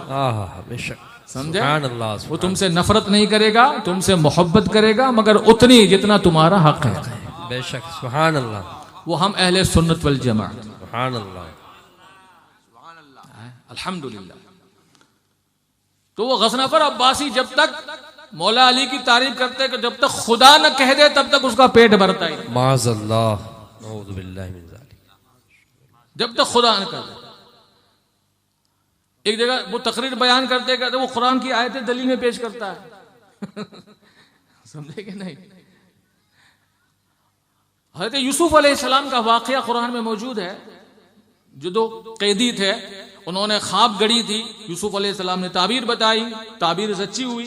बेशक समझे? सुभान अल्लाह वो तुमसे नफरत नहीं करेगा, तुमसे मोहब्बत करेगा, मगर उतनी जितना तुम्हारा हक है। बेशक सुभान अल्लाह। वो हम अहले सुन्नत वल जमाअत। सुभान अल्लाह अल्हम्दुलिल्लाह। तो वो गजनफर अब्बासी जब तक मौला अली की तारीफ करते कि जब तक खुदा न कह दे तब तक उसका पेट भरता ही नहीं। माज़अल्लाह नऊज़ु बिल्लाहि मिन ज़ालिक। जब तक खुदा न कर दे। एक जगह वो तकरीर बयान करते करते वो कुरान की आयतें दलील में पेश करता है। समझे कि नहीं? हज़रत यूसुफ अलैहिस्सलाम का वाक़या कुरान में मौजूद है। जो 2 कैदी थे, उन्होंने ख्वाब गढ़ी थी, यूसुफ अलैहिस्सलाम ने ताबीर बताई, ताबीर सच्ची हुई,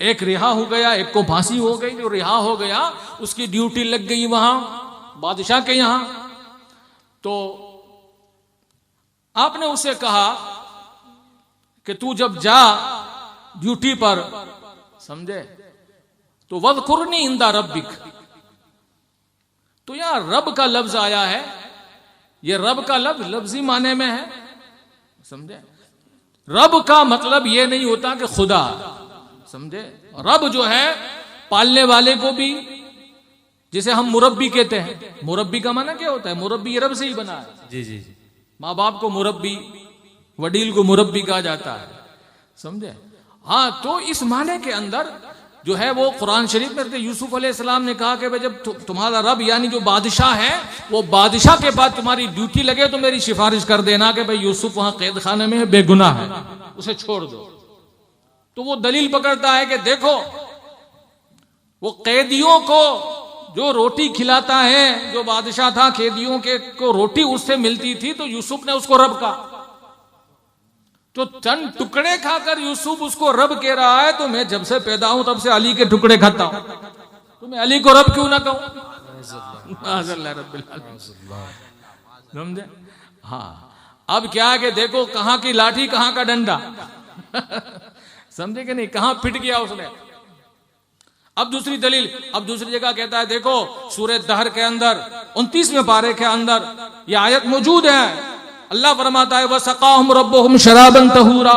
एक रिहा हो गया, एक को फांसी हो गई। जो रिहा हो गया उसकी ड्यूटी लग गई वहां बादशाह के यहां। तो आपने उसे कहा कि तू जब जा ड्यूटी पर, समझे, तो वज़कुरनी इंदा रब्बिक। तो यहां रब का लफ्ज आया है, ये रब का लफ्ज लफ्जी माने में है, समझे। रब का मतलब ये नहीं होता कि खुदा, समझे। रब जो है पालने वाले को भी, जिसे हम मुरब्बी कहते हैं, मुरब्बी का माना क्या होता है? मुरब्बी रब से ही बना है। जी जी जी। माँ बाप को मुरब्बी, वडील को मुरब्बी कहा जाता है, समझे। हाँ, तो इस माने के अंदर जो है वो कुरान शरीफ में यूसुफ अलैहिस्सलाम ने कहा कि भाई जब तुम्हारा रब यानी जो बादशाह है, वो बादशाह के बाद तुम्हारी ड्यूटी लगे तो मेरी सिफारिश कर देना कि भाई यूसुफ वहां कैद खाने में है, बेगुनाह है, उसे छोड़ दो। तो वो दलील पकड़ता है कि देखो वो कैदियों को जो रोटी खिलाता है, जो बादशाह था, कैदियों के को रोटी उससे मिलती थी, तो यूसुफ ने उसको रब कहा। तो चंद टुकड़े खाकर यूसुफ उसको रब कह रहा है, तो मैं जब से पैदा हूं तब से अली के टुकड़े खाता हूं, तो मैं अली को रब क्यों ना कहूं? समझे? हाँ, अब क्या है कि देखो कहां की लाठी कहां का डंडा। समझे कि नहीं? कहां फिट गया उसने। अब दूसरी दलील, अब दूसरी जगह कहता है, देखो सूरह दहर के अंदर 29वें पारे के अंदर यह आयत मौजूद है। अल्लाह फरमाता है वसक़ाहुम रब्बुहुम शराबन तहूरा,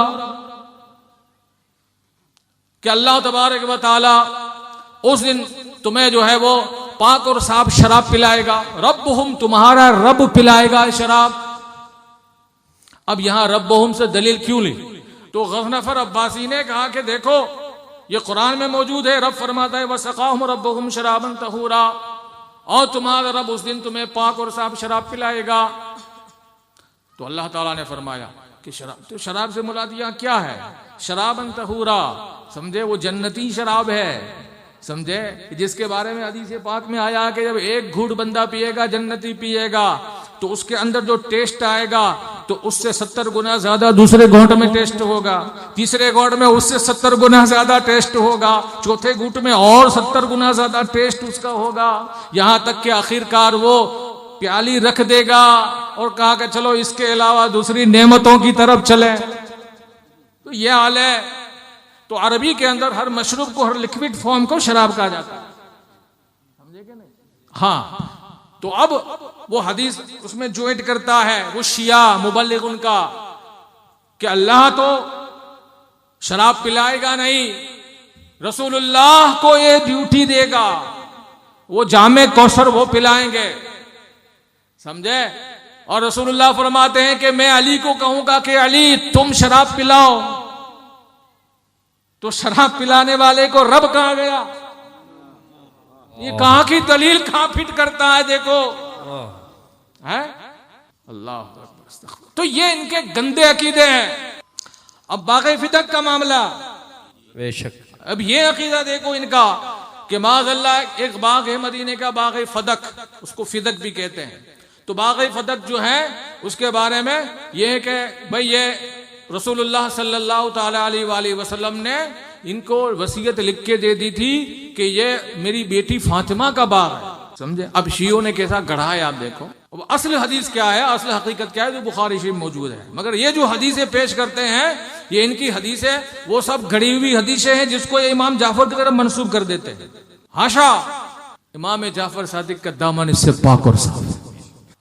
कि अल्लाह तबारक व तआला उस दिन तुम्हें जो है वो पाक और साफ शराब पिलाएगा। रब्बुहुम, तुम्हारा रब पिलाएगा शराब। अब यहां रब्बुहुम से दलील क्यों ली? तो गजनफर अब्बासी ने कहा कि देखो ये कुरान में मौजूद है, रब फरमाता है वसक़ाहुम रब्बुहुम शराबन तहूरा, और तुम्हारा रब उस दिन तुम्हें पाक और साफ शराब पिलाएगा। तो अल्लाह ताला ने फरमाया कि शराब, तो शराब से मुराद यहाँ क्या है? शराबन तहूरा, समझे, वो जन्नती शराब है, समझे, जिसके बारे में हदीस पाक में आया कि जब एक घूंट बंदा पिएगा, जन्नती पिएगा, तो उसके अंदर जो टेस्ट आएगा तो उससे 70 गुना ज्यादा दूसरे घूंट में टेस्ट होगा, तीसरे घूंट में उससे 70 गुना ज्यादा टेस्ट होगा, चौथे घूंट में और 70 गुना ज्यादा टेस्ट उसका होगा, यहां तक कि आखिरकार वो प्याली रख देगा और कहा कि चलो इसके अलावा दूसरी नेमतों की तरफ चले। तो यह हाल है। तो अरबी के अंदर हर मशरूब को, हर लिक्विड फॉर्म को शराब कहा जाता है, समझे कि नहीं? हाँ, तो अब वो हदीस उसमें ज्वाइंट करता है वो शिया मुबल्लिग उनका कि अल्लाह तो शराब पिलाएगा नहीं, रसूलुल्लाह को ये ड्यूटी देगा, वो जामे कौसर वो पिलाएंगे, समझे। और रसूलुल्लाह फरमाते हैं कि मैं अली को कहूंगा कि अली तुम शराब पिलाओ, तो शराब पिलाने वाले को रब कहा गया। ये कहां की दलील कहां फिट करता है, देखो है। अल्लाह अकबर। तो ये इनके गंदे अकीदे हैं। अब बाग़े फिदक का मामला, बेशक। अब ये अकीदा देखो इनका कि माज़अल्लाह एक बाग है मदीने का, बाग़े फदक, उसको फिदक भी कहते हैं। तो बाग़े फदक जो है उसके बारे में ये है कि भाई ये रसूलुल्लाह सल्लल्लाहु ताला अलैहि वसल्लम ने इनको वसीयत लिख के दे दी थी कि ये मेरी बेटी फातिमा का बाग है, समझे। अब शियों ने कैसा गढ़ा है आप देखो। अब असल हदीस क्या है, असल हकीकत क्या है, जो बुखारी शरीफ मौजूद है। मगर ये जो हदीसें पेश करते हैं ये इनकी हदीस है, वो सब घड़ी हुई हदीसें हैं जिसको ये इमाम जाफर की तरफ मंसूब कर देते हैं। हाशा, इमाम जाफर सादिक का दामन इससे पाक और साफ।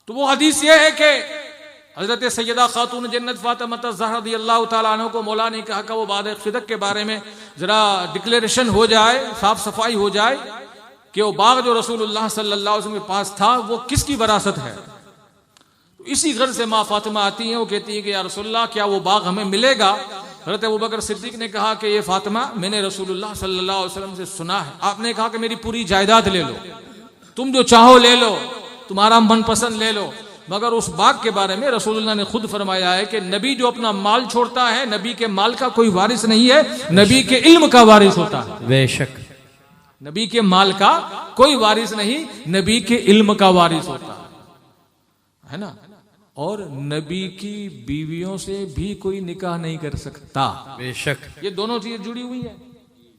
तो वो हदीस ये है कि हजरत सैयदा खातून जन्नत फातिमा ज़हरा रज़ियल्लाहु ताला अन्हा को मौला ने कहा कि वो बाग़े फिदक के बारे में जरा डिक्लेरेशन हो जाए, साफ सफाई हो जाए कि वो बाग जो रसूलुल्लाह सल्लल्लाहु अलैहि वसल्लम के पास था वो किसकी विरासत है। तो इसी घर से माँ फातिमा आती हैं, वो कहती है कि या रसूलल्लाह क्या वो बाग हमें मिलेगा। हज़रत अबू बकर सिद्दीक ने कहा कि ये फातिमा मैंने रसूलुल्लाह सल्लल्लाहु अलैहि वसल्लम से सुना है, आपने कहा कि मेरी पूरी जायदाद ले लो, तुम जो चाहो ले लो, तुम्हारा मनपसंद ले लो, मगर उस बाग के बारे में रसूलुल्लाह ने खुद फरमाया है कि नबी जो अपना माल छोड़ता है, नबी के माल का कोई वारिस नहीं है, नबी के इल्म का वारिस होता है। बेशक। नबी के माल का कोई वारिस नहीं, नबी के इल्म का वारिस होता है ना। और नबी की बीवियों से भी कोई निकाह नहीं कर सकता। बेशक। ये दोनों चीजें जुड़ी हुई है।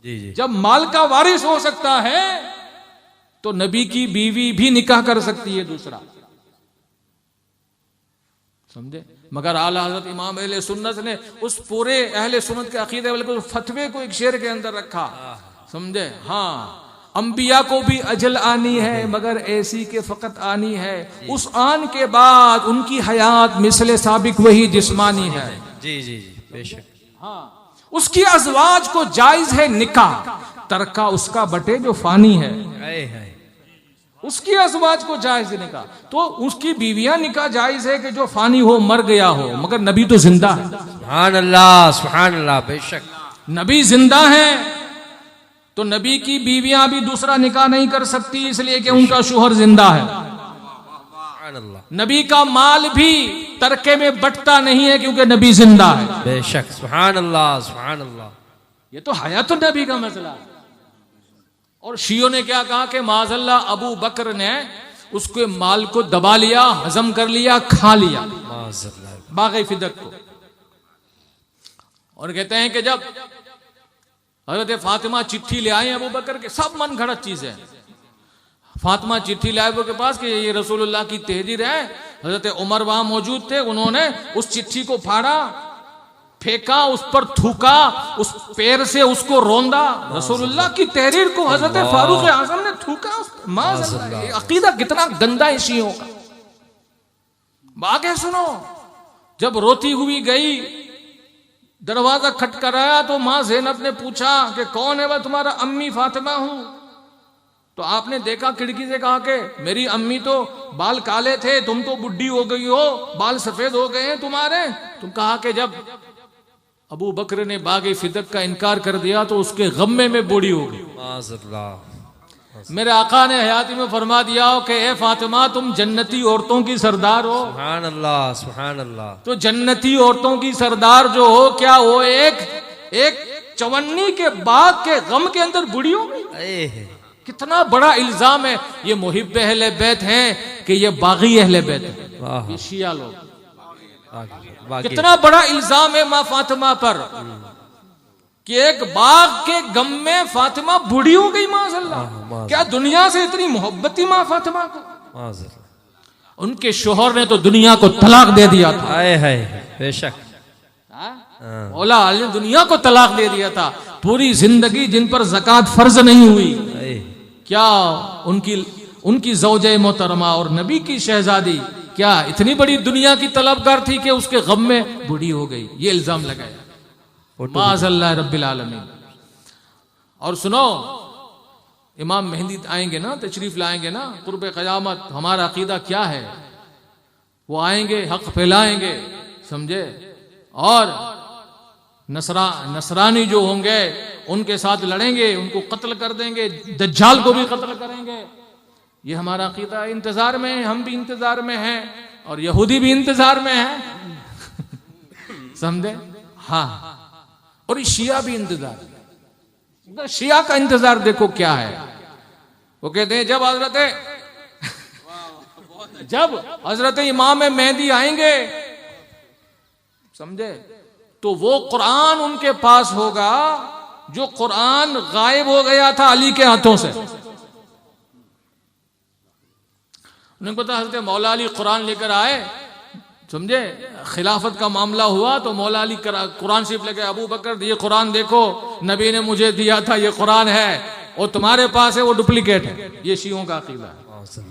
जी जी। जब माल का वारिस हो सकता है तो नबी की बीवी भी निकाह कर सकती है दूसरा, समझे। मगर आला हज़रत इमाम अहले सुन्नत ने उस पूरे अहले सुन्नत के अकीदे वाले फतवे को एक शेर के अंदर रखा, समझे। हाँ, अंबिया को भी अजल आनी है मगर ऐसी के फकत आनी है, उस आन के बाद उनकी हयात मिसले साबिक वही जिस्मानी है। जी जी जी। बेशक। हाँ, उसकी अज़वाज को जायज है निकाह, तरका उसका बटे जो फानी है। उसकी अज़वाज को जायज है निकाह, तो उसकी बीवियां निकाह जायज है कि जो फानी हो, मर गया हो, मगर नबी तो जिंदा है। सुभान अल्लाह, सुभान अल्लाह। बेशक। नबी जिंदा है तो नबी की बीवियां भी दूसरा निकाह नहीं कर सकती, इसलिए कि उनका शोहर जिंदा है। नबी का माल भी तरके में बटता नहीं है क्योंकि नबी जिंदा है। बेशक। सुभान अल्लाह, सुभान अल्लाह। ये तो हयातुन नबी का मसला है। और शियों ने क्या कहा कि माज़अल्लाह अबू बकर ने उसके माल को दबा लिया, हजम कर लिया, खा लिया बाग़े फिदक को। और कहते हैं कि जब हज़रत फातिमा चिट्ठी ले आए अबू बकर के, सब मन घड़त चीज है। फातिमा चिट्ठी ले आए के पास कि ये रसूलुल्लाह की तहरीर है। हज़रत उमर वहां मौजूद थे, उन्होंने उस चिट्ठी को फाड़ा, फेंका, उस पर थूका, उस पैर से उसको रोंदा। रसूलुल्लाह की तहरीर को हज़रत फारूक आज़म ने थूका। माज़अल्लाह, अकीदा कितना गंदा है शियों का। आगे सुनो, जब रोती हुई गई, दरवाजा खटखटाया तो माँ ज़ैनब ने पूछा कि कौन है वह, तुम्हारा अम्मी फातिमा हूं। तो आपने देखा खिड़की से, कहा कि मेरी अम्मी तो बाल काले थे, तुम तो बुढ़ी हो गई हो, बाल सफेद हो गए हैं तुम्हारे। तुम कहा कि जब अबू बकर ने बाग़े फिदक का इनकार कर दिया तो उसके गम्मे में बूढ़ी हो गई। मेरे आका ने हयाती में फरमा दिया हो कि ए फातिमा तुम जन्नती औरतों की सरदार हो। सुभान अल्लाह, सुभान अल्लाह। तो जन्नती औरतों की सरदार जो हो, क्या वो एक चवन्नी के बाग के गम के अंदर बूढ़ी हो गई? कितना बड़ा इल्जाम है। ये मुहिब अहले बैत हैं कि ये बागी अहले बैत है, ये शिया लोग। कितना बड़ा इल्जाम है माँ फातिमा पर कि एक बाग के गम में फातिमा बूढ़ी हो गई। माज़अल्लाह, क्या दुनिया से इतनी मोहब्बत थी माँ फातिमा को? उनके शोहर ने तो दुनिया को तलाक दे दिया था। बेशक। मौला अली ने दुनिया को तलाक दे दिया था। पूरी जिंदगी जिन पर ज़कात फर्ज नहीं हुई, क्या उनकी ज़ौजे मोहतरमा और नबी की शहजादी क्या इतनी बड़ी दुनिया की तलबगार थी कि उसके गम में बूढ़ी हो गई? ये इल्जाम लगाया। माज़अल्लाह रब्बिल आलमीन। और सुनो, इमाम मेहदी आएंगे ना, तशरीफ लाएंगे ना कुर्ब क़यामत, हमारा अकीदा क्या है? वो आएंगे, हक फैलाएंगे, समझे, और नसरानी जो होंगे उनके साथ लड़ेंगे, उनको कत्ल कर देंगे, दज्जाल को भी कत्ल करेंगे। ये हमारा अकीदा है। इंतजार में है, हम भी इंतजार में हैं और यहूदी भी इंतजार में है समझे। हाँ, और शिया भी इंतजार में। शिया का इंतजार देखो क्या है। वो कहते हैं जब हजरत इमाम मेहदी आएंगे, समझे, तो वो कुरान उनके पास होगा जो कुरान गायब हो गया था अली के हाथों से। उन्हें पता, हजरत मौला अली कुरान लेकर आए, समझे, खिलाफत का मामला हुआ तो मौला अली कुरान शरीफ लेके, अबू बकर ये कुरान देखो, नबी ने मुझे दिया था, ये कुरान है, और तुम्हारे पास है वो डुप्लीकेट है। ये शियों का अकीदा है।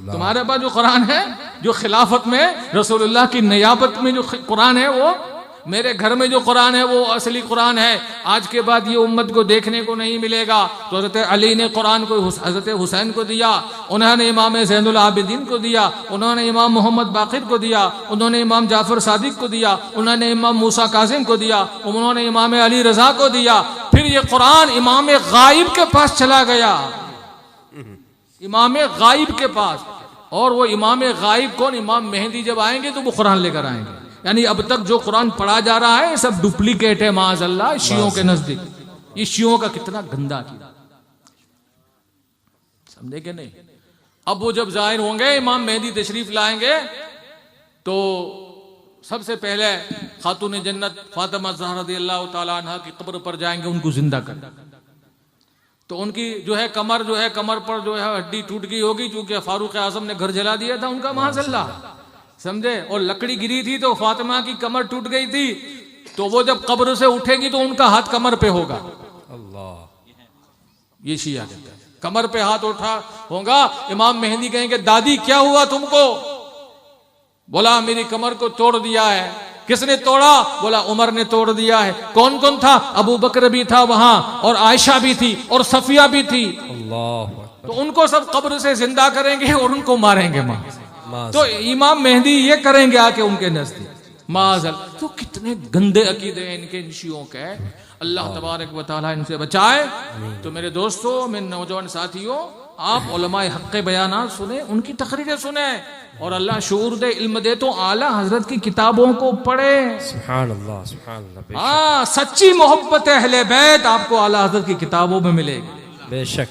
तुम्हारे पास जो कुरान है, जो खिलाफत में रसूलुल्लाह की नियाबत में जो कुरान है, वो मेरे घर में जो कुरान है वो असली कुरान है। आज के बाद ये उम्मत को देखने को नहीं मिलेगा। तो हजरत अली ने कुरान को हजरत हुसैन को दिया, उन्होंने इमाम ज़ैनुल आबिदीन को दिया, उन्होंने इमाम मोहम्मद बाकिर को दिया, उन्होंने इमाम जाफर सादिक को दिया, उन्होंने इमाम मूसा कासिम को दिया, उन्होंने इमाम अली रजा को दिया। फिर ये कुरान इमाम गाइब के पास चला गया, इमाम गाइब के पास। और वो इमाम गाइब कौन? इमाम मेहदी जब आएंगे तो वो कुरान लेकर आएंगे। यानी अब तक जो कुरान पढ़ा जा रहा है सब डुप्लीकेट है माज़अल्लाह शियों के नजदीक। ये शियों का कितना गंदा अकीदा, समझे कि नहीं। अब वो जब जाहिर होंगे, इमाम मेहदी तशरीफ लाएंगे, तो सबसे पहले खातून जन्नत फातिमा ज़हरा रज़ियल्लाहु ताला अन्हा की कब्र पर जाएंगे, उनको जिंदा कर। तो उनकी जो है कमर पर जो है हड्डी टूट गई होगी, क्योंकि फारूक आजम ने घर जला दिया था उनका, माज़अल्लाह, समझे, और लकड़ी गिरी थी तो फातिमा की कमर टूट गई थी। तो वो जब कब्र से उठेगी तो उनका हाथ कमर पे होगा। अल्लाह, ये शिया कहते हैं, कमर पे हाथ उठा होगा। इमाम मेहदी कहेंगे, दादी क्या हुआ तुमको? बोला मेरी कमर को तोड़ दिया है। किसने तोड़ा? बोला उमर ने तोड़ दिया है। कौन कौन था? अबू बकर भी था वहां, और आयशा भी थी, और सफिया भी थी। अल्लाह, तो उनको सब कब्र से जिंदा करेंगे और उनको मारेंगे। तो इमाम मेहदी ये करेंगे आके उनके नजदीक, माज़अल्लाह। तो कितने गंदे अकीदे हैं इनके, इन शियों के। अल्लाह तबारक व तआला इनसे बचाए। तो मेरे दोस्तों, मेरे नौजवान साथियों, आप उलमाए हक़ बयानात सुने, उनकी तकरीरें सुने, और अल्लाह शऊर दे, इल्म दे, तो आला हजरत की किताबों को पढ़े। सुभान अल्लाह, सुभान अल्लाह। हाँ, सच्ची मोहब्बत अहले बैत आपको आला हजरत की किताबों में मिलेगी, बेशक।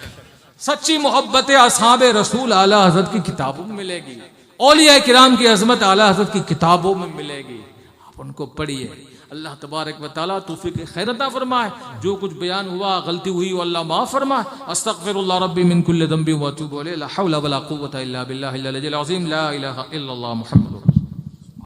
सच्ची मोहब्बत असहाबे रसूल आला हजरत की किताबों में मिलेगी। औलिया किराम की अजमत आला हज़रत की किताबों में मिलेगी। आप उनको पढ़िए। अल्लाह तबारक व तआला तौफीक खैर अता फरमाए। जो कुछ बयान हुआ, गलती हुई, वो अल्लाह माफ़ फरमाए। अस्तगफिरुल्लाह रब्बी मिन कुल्लि ज़ंबि व अतूबु इलैहि। ला हौला वला कुव्वता इल्ला बिल्लाहिल अलीय्यिल अज़ीम। ला इलाहा इल्लल्लाह मुहम्मदुर